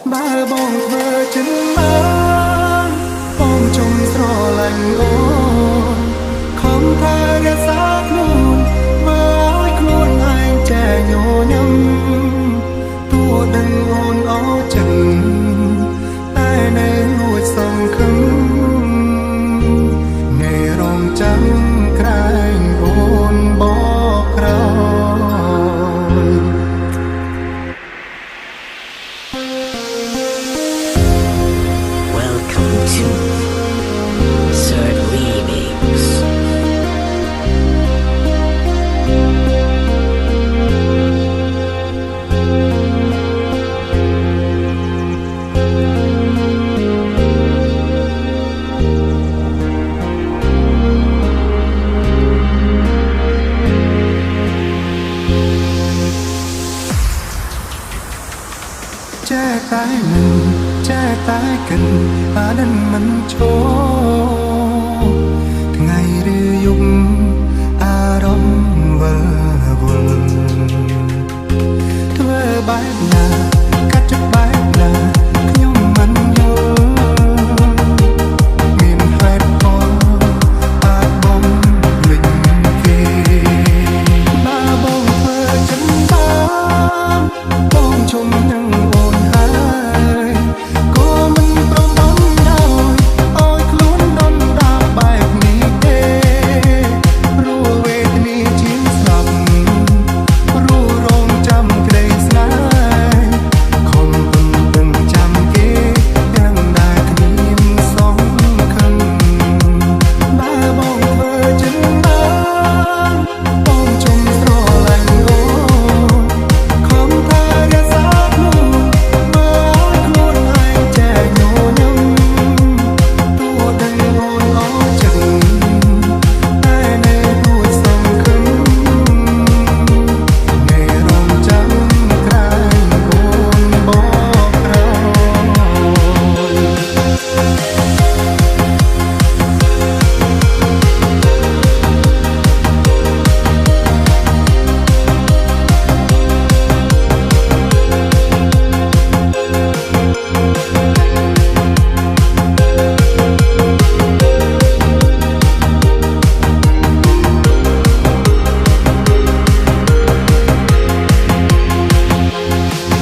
បើបងធ្វើចិនបានបងចង់ស្រឡាញ់អូនខំថារក្សាខ្លួនមើលឲ្យខ្លួនឯងចែញញឹមទោះដឹងអូនអស់ចិត្តតែនៅលួចសង្ឃឹមថ្ងៃរងចាំក្រែងអូនបកក្រោយ Welcome to Third Remix. ចែកតែនឹងចែកតែកិនអានឹងមិនឈរថ្ងៃឬយប់អារម្មណ៍វិលវល់ធ្វើបែបណាកាត់ចិត្តបែបណាខ្ញុំមិនយល់មានហេតុផលអាចបំភ្លេចគេបើបងធ្វើចិនបានបងជុំនឹងអូនហើយក៏មិនព្រមដំដោយឲ្យខ្លួនដុនដាបបែបនេះទេព្រោះវេទនាជាងស្លាប់ព្រោះរងចាំក្តីស្នេហ៍ខំពឹងពឹងចាំគេទាំងដែលគ្មានសង្ឃឹមបើបងធ្វើចិនបានបងជុំស្រឡាញ់អូនខំថារក្សាខ្លួនមើលឲ្យខ្លួនឯងចែញញឹមទោះដឹងអូនអស់ចិត្តតែនៅលួចសង្ឃឹមថ្ងៃរងចាំក្រែងអូនបកក្រោ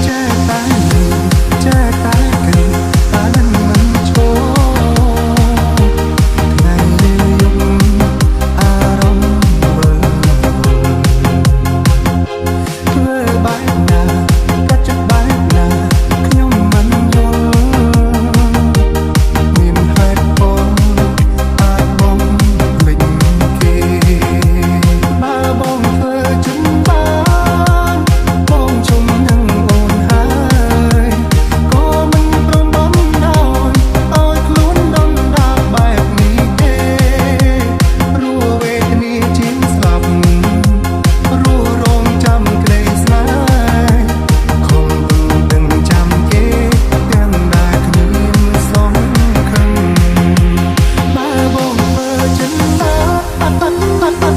ចែកតែនឹងចែកតែកិនអានឹងមិនឈរថ្ងៃឬយប់អារម្មណ៍វិលវល់ធ្វើបែបណាកាត់ចិត្តបែបណាខ្ញុំមិនយល់មានហេតុផលអាចបំភ្លេចគេបើបងធ្វើចិនបានបងជុំនឹងអូនហើយក៏មិនព្រមបំដោយឲ្យខ្លួនដុនដាបបែបនេះទេព្រោះវេទនាជាងស្លាប់ព្រោះរងចាំក្តីស្នេហ៍ខំដឹងចាំគេទាំងដែលគ្មានសង្ឃឹមបើបងធ្វើចិនបាន